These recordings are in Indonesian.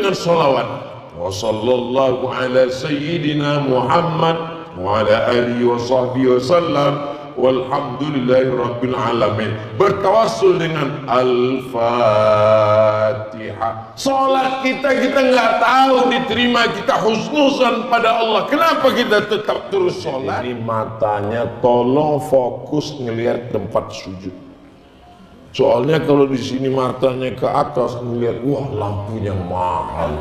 dengan sholawat. Wa sallallahu ala sayyidina Muhammad wa ala alihi wa sahbihi wasallam walhamdulillahi rabbil alamin. Bertawassul dengan Al-Fatihah. Salat kita nggak tahu diterima, kita husnuzan pada Allah. Kenapa kita tetap terus salat? Jadi matanya tolong fokus ngelihat tempat sujud. Soalnya kalau di sini matanya ke atas ngelihat, wah lampunya mahal.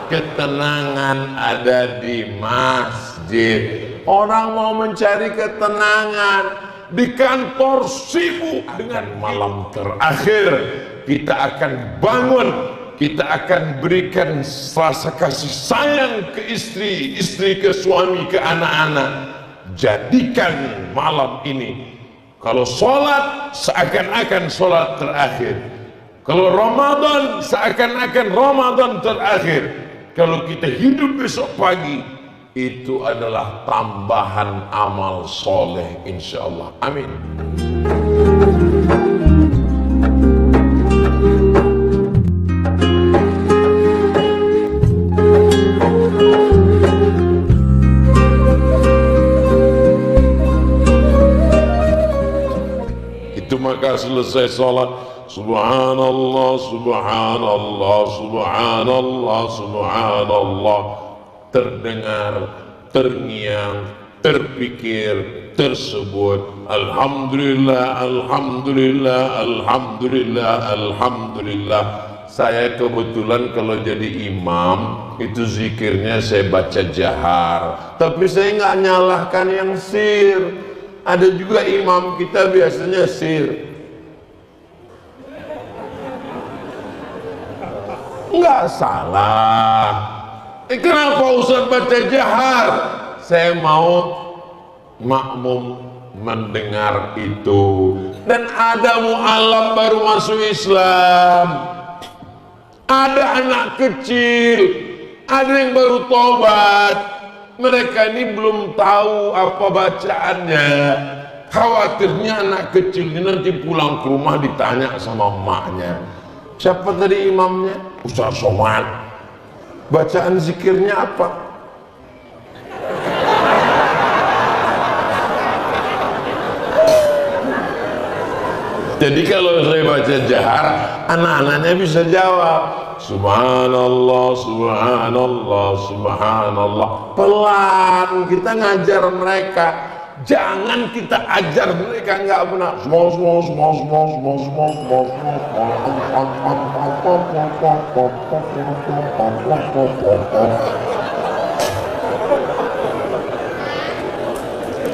Ketenangan ada di masjid. Orang mau mencari ketenangan di kantor sibuk dengan malam terakhir. Kita akan bangun, kita akan berikan rasa kasih sayang ke istri, istri ke suami, ke anak-anak. Jadikan malam ini, kalau sholat seakan-akan sholat terakhir, kalau Ramadan seakan-akan Ramadan terakhir, kalau kita hidup besok pagi, itu adalah tambahan amal soleh insyaallah. Amin. Itu maka selesai salat, subhanallah subhanallah subhanallah subhanallah, terdengar, terngiang, terpikir, tersebut alhamdulillah, alhamdulillah, alhamdulillah, alhamdulillah. Saya kebetulan kalau jadi imam itu zikirnya saya baca jahar, tapi saya nggak nyalahkan yang sir. Ada juga imam kita biasanya sir. Nggak salah. Kenapa Ustaz baca jahar? Saya mau makmum mendengar itu. Dan ada mu'alaf baru masuk Islam, ada anak kecil, ada yang baru tobat. Mereka ini belum tahu apa bacaannya. Khawatirnya anak kecil ini nanti pulang ke rumah ditanya sama emaknya, siapa tadi imamnya? Ustaz Somad. Bacaan zikirnya apa? Jadi kalau saya baca jahar, anak-anaknya bisa jawab subhanallah, subhanallah, subhanallah. Pelan kita ngajar mereka. Jangan kita ajar mereka nggak benar.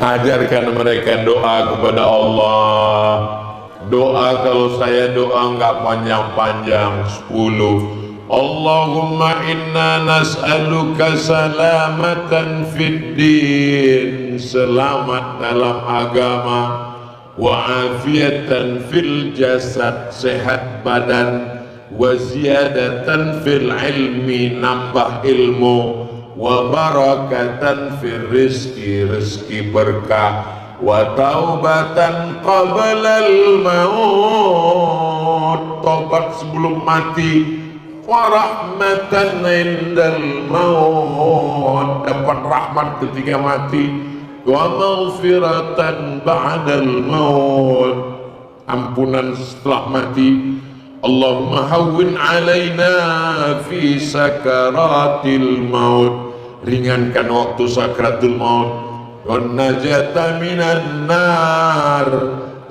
Ajarkan mereka doa kepada Allah. Doa, kalau saya doa nggak panjang-panjang, 10. Allahumma inna nas'aluka salamatan fid din, selamat dalam agama, wa afiatan fil jasad, sehat badan, wa ziyadatan fil ilmi, nambah ilmu, wa barakatan fil rizki, rizki berkah, wa taubatan qablal maut, tobat sebelum mati, wa rahmatan indal maut, dapat rahmat ketika mati, wa maghfiratan ba'dal maut, ampunan setelah mati. Allahumma hawwin alaina fi sakaratil maut, ringankan waktu sakratul maut, wan najata minan nar,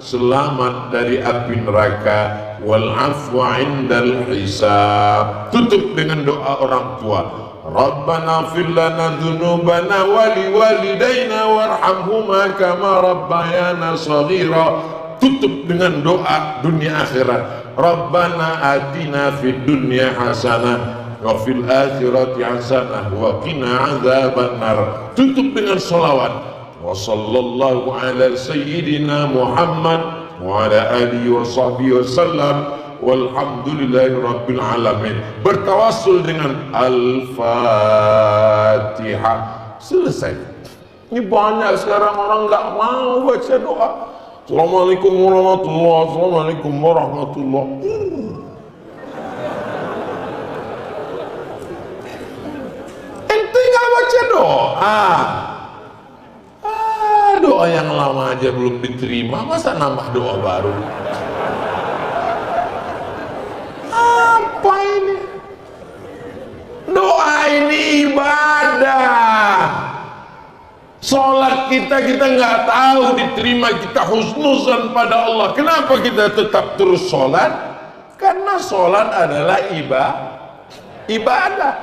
selamat dari api neraka, wal afwa indal hisab. Tutup dengan doa orang tua. Rabbana fir lana dzunubana wa liwalidayna warhamhuma kama rabbayana shaghira. Tutup dengan doa dunia akhirat. Rabbana atina fid dunya hasanah wa fil akhirati hasanah wa qina adzabannar. Tutup dengan sholawat. Wa sallallahu ala sayyidina Muhammad wa ala alihi wa sahbihi wasallam walhamdulillahi rabbil alamin. Bertawassul dengan Al-Fatihah. Selesai. Ini banyak sekarang orang nggak mau baca doa. Assalamualaikum warahmatullahi wabarakatuh. Assalamualaikum warahmatullahi wabarakatuh. masa nambah doa baru? Apa ini? Doa ini ibadah. Sholat kita nggak tahu diterima, kita husnuzan pada Allah. Kenapa kita tetap terus sholat? Karena sholat adalah ibadah.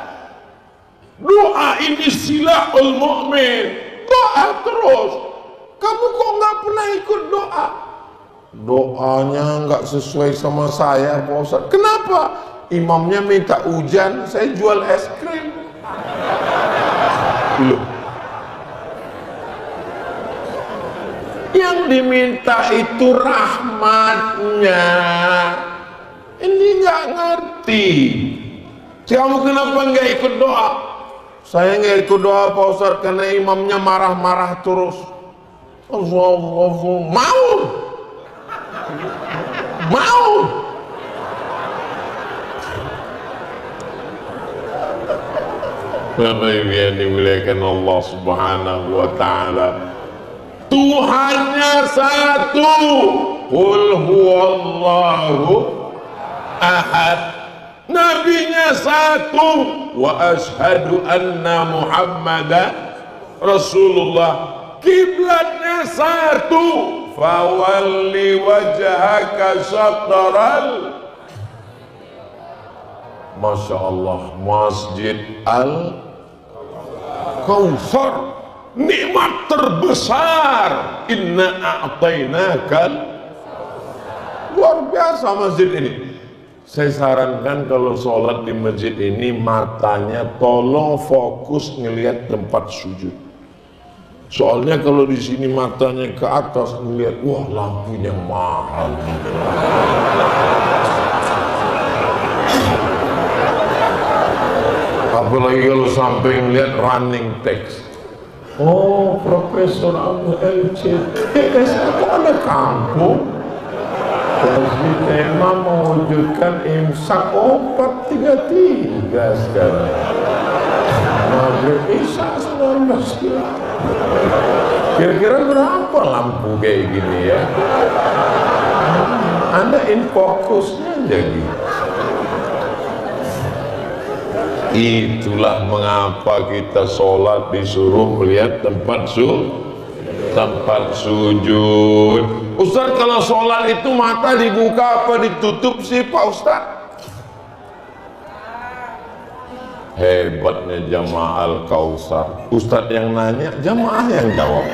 Doa ini silahul mu'min. Doa terus. Kamu kok nggak pernah ikut doa? Doanya nggak sesuai sama saya, Pak Ustadz. Kenapa? Imamnya minta hujan, saya jual es krim. Loh. Yang diminta itu rahmatnya. Ini nggak ngerti. Kamu kenapa nggak ikut doa? Saya nggak ikut doa, Pak Ustadz, karena imamnya marah-marah terus. Mau. Bapak Ibu yang dimuliakan Allah Subhanahu wa Ta'ala, Tuhannya satu. Qul huwallahu ahad. Nabinya satu. Wa asyhadu anna Muhammadan Rasulullah. Kiblatnya satu. Fawalli wajhaka syatral, Masya Allah, Masjid Al-Kautsar, nikmat terbesar. Inna a'tainakal. Luar biasa masjid ini. Saya sarankan kalau sholat di masjid ini, matanya tolong fokus ngelihat tempat sujud. Soalnya kalau di sini matanya ke atas ngelihat, wah lampunya mahal. Apalagi kalau sampai ngelihat running text. Oh, Profesor Abu LCTS, kok ada kampung? Kasih tema mewujudkan imsak 4:33 sekarang. Maghrib Isya 19 kilo. Kira-kira berapa lampu kayak gini ya? Anda in fokusnya aja gitu. Itulah mengapa kita sholat disuruh melihat tempat sujud. Ustaz, kalau sholat itu mata dibuka apa ditutup sih Pak Ustaz? Hebatnya jamaah Al-Kautsar. Ustaz yang nanya, jamaah yang jawab.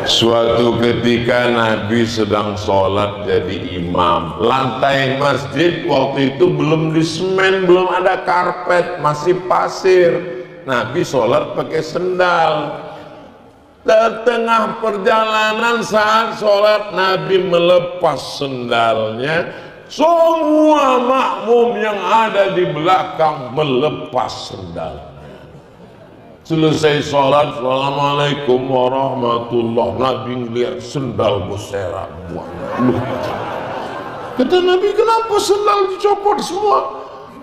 Suatu ketika Nabi sedang sholat jadi imam. Lantai masjid waktu itu belum disemen, belum ada karpet, masih pasir. Nabi sholat pakai sendal. Di tengah perjalanan saat sholat, Nabi melepas sendalnya. Semua makmum yang ada di belakang melepas sendalnya. Selesai sholat, Assalamualaikum warahmatullah. Nabi ngeliat sendal berserakan. Kata Nabi, kenapa sendal dicopot semua?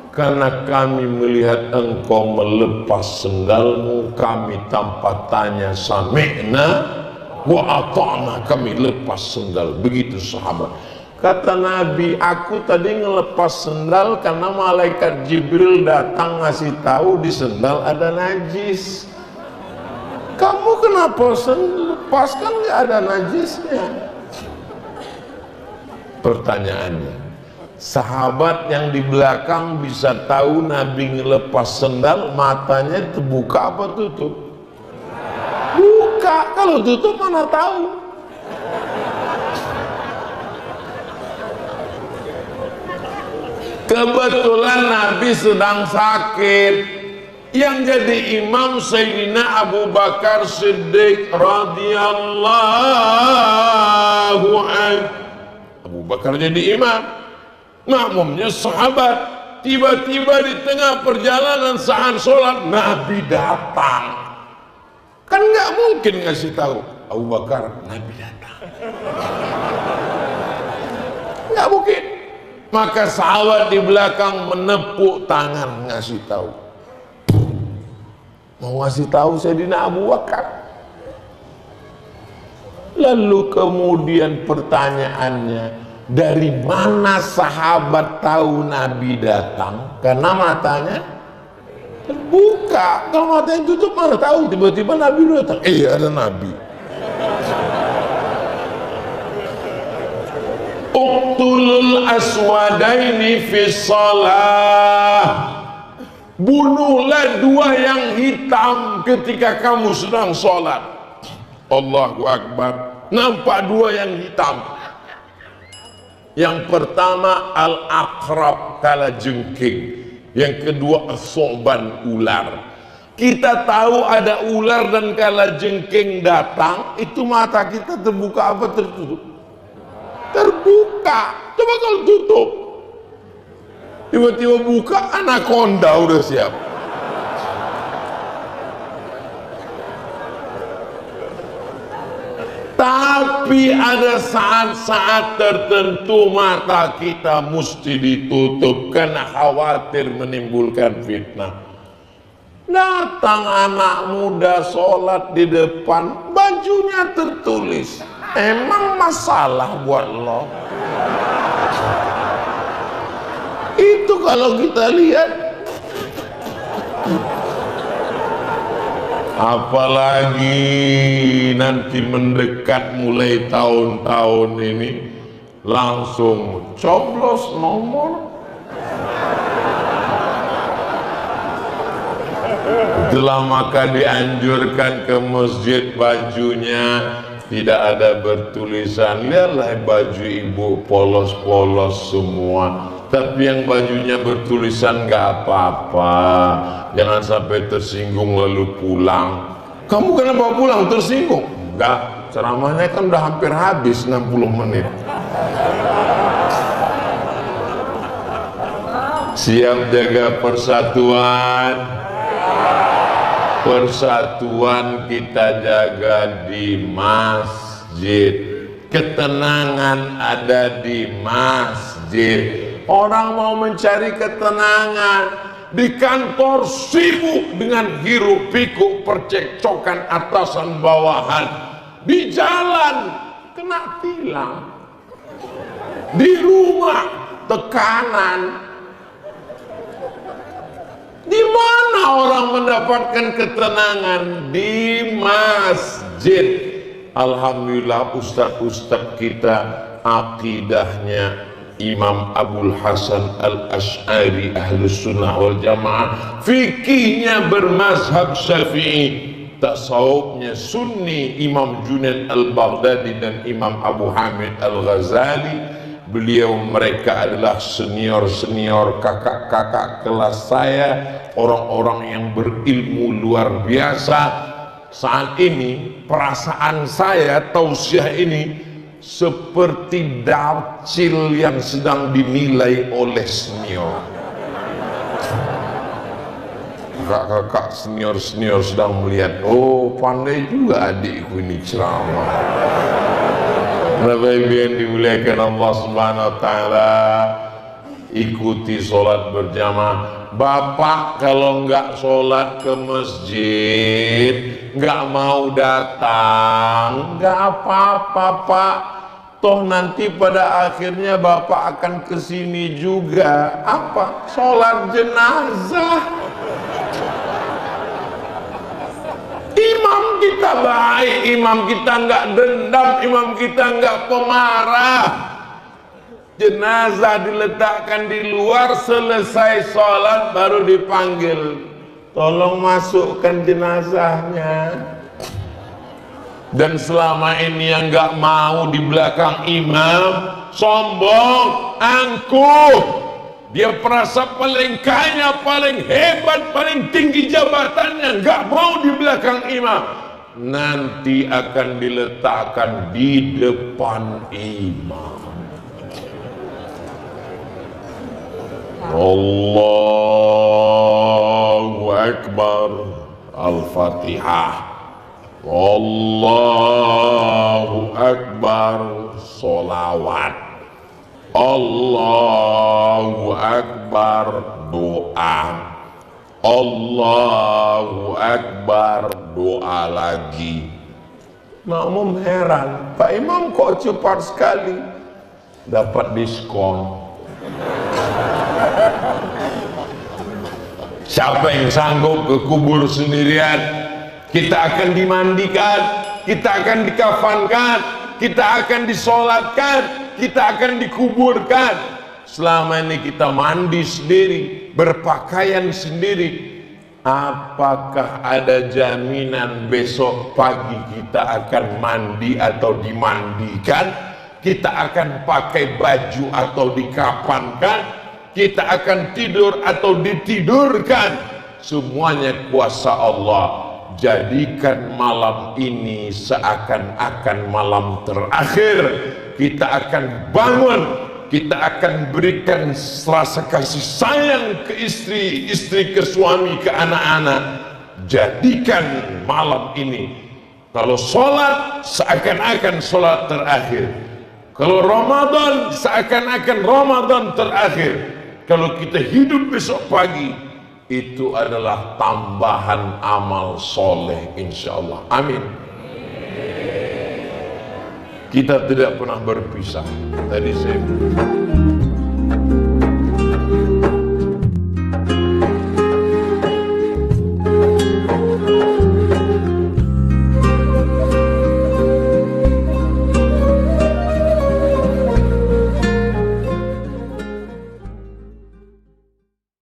Karena kami melihat engkau melepas sendalmu, kami tanpa tanya sami'na wa ata'na, kami lepas sendal. Begitu sahabat. Kata Nabi, aku tadi ngelepas sendal karena malaikat Jibril datang ngasih tahu di sendal ada najis. Kamu kenapa lepas, kan nggak ada najisnya? Pertanyaannya, sahabat yang di belakang bisa tahu Nabi ngelepas sendal, matanya terbuka apa tutup? Buka, kalau tutup mana tahu? Kebetulan Nabi sedang sakit. Yang jadi imam Sayyidina Abu Bakar Siddiq radhiyallahu anhu. Abu Bakar jadi imam, makmumnya sahabat. Tiba-tiba di tengah perjalanan saat sholat, Nabi datang. Kan nggak mungkin ngasih tahu Abu Bakar, Nabi datang. Nggak mungkin. Maka sahabat di belakang menepuk tangan ngasih tahu. Mau ngasih tahu Sayyidina Abu Bakar. Lalu kemudian pertanyaannya, dari mana sahabat tahu Nabi datang? Karena matanya terbuka. Kalau matanya tutup mana tahu tiba-tiba Nabi datang? Ada Nabi. Uqtulul aswadaini fi shalah. Bunuhlah dua yang hitam ketika kamu sedang sholat. Allahu Akbar. Nampak dua yang hitam. Yang pertama al-aqrab, kalajengking. Yang kedua as-su'ban, ular. Kita tahu ada ular dan kalajengking datang, itu mata kita terbuka apa tertutup? Terbuka. Coba kalau tutup, tiba-tiba buka, anaconda udah siap. Tapi ada saat-saat tertentu mata kita mesti ditutup karena khawatir menimbulkan fitnah. Datang anak muda sholat di depan, bajunya tertulis, emang masalah buat lo? Itu kalau kita lihat, apalagi nanti mendekat mulai tahun-tahun ini, langsung coblos nomor. Itulah maka dianjurkan ke masjid bajunya tidak ada bertulisan. Lihatlah baju ibu polos-polos semua, tapi yang bajunya bertulisan nggak apa-apa. Jangan sampai tersinggung lalu pulang. Kamu kenapa pulang tersinggung? Enggak, ceramahnya kan udah hampir habis 60 menit. Siap jaga persatuan. Persatuan kita jaga di masjid. Ketenangan ada di masjid. Orang mau mencari ketenangan, di kantor sibuk dengan hiruk pikuk percekcokan atasan bawahan. Di jalan kena tilang. Di rumah tekanan. Di mana orang mendapatkan ketenangan? Di masjid. Alhamdulillah ustadz-ustadz kita akidahnya Imam Abul Hasan Al-Ash'ari Ahlus Sunnah wal Jamaah, fikihnya bermazhab Syafi'i, tasawufnya Sunni Imam Junaid Al-Baghdadi dan Imam Abu Hamid Al-Ghazali. Beliau mereka adalah senior-senior, kakak-kakak kelas saya, orang-orang yang berilmu luar biasa. Saat ini perasaan saya tausiah ini seperti dapcil yang sedang dinilai oleh senior. Kakak-kakak senior-senior sedang melihat, oh pandai juga adikku ini ceramah. Bapak Ibu yang dimuliakan Allah Subhanahu wa Ta'ala, ikuti sholat berjamaah. Bapak kalau nggak sholat ke masjid, nggak mau datang, nggak apa-apa Pak. Toh nanti pada akhirnya Bapak akan kesini juga. Apa? Sholat jenazah. Imam kita baik, imam kita nggak dendam, imam kita nggak pemarah. Jenazah diletakkan di luar, selesai sholat baru dipanggil, tolong masukkan jenazahnya. Dan selama ini yang nggak mau di belakang imam, sombong, angkuh. Dia merasa paling kaya, paling hebat, paling tinggi jabatannya, nggak mau di belakang imam. Nanti akan diletakkan di depan imam. Allahu Akbar. Al-Fatihah. Allahu Akbar. Sholawat. Allahu Akbar, doa. Allahu Akbar, doa lagi. Makmum heran, Pak Imam kok cepat sekali? Dapat diskon. Siapa yang sanggup ke kubur sendirian? Kita akan dimandikan, kita akan dikafankan, kita akan disolatkan, kita akan dikuburkan. Selama ini kita mandi sendiri, berpakaian sendiri. Apakah ada jaminan besok pagi kita akan mandi atau dimandikan? Kita akan pakai baju atau dikafankan? Kita akan tidur atau ditidurkan? Semuanya kuasa Allah. Jadikan malam ini seakan-akan malam terakhir. Kita akan bangun, kita akan berikan rasa kasih sayang ke istri, istri ke suami, ke anak-anak. Jadikan malam ini, kalau sholat seakan-akan sholat terakhir, kalau Ramadan seakan-akan Ramadan terakhir, kalau kita hidup besok pagi, itu adalah tambahan amal soleh insyaallah. Amin. Kita tidak pernah berpisah. Tadi saya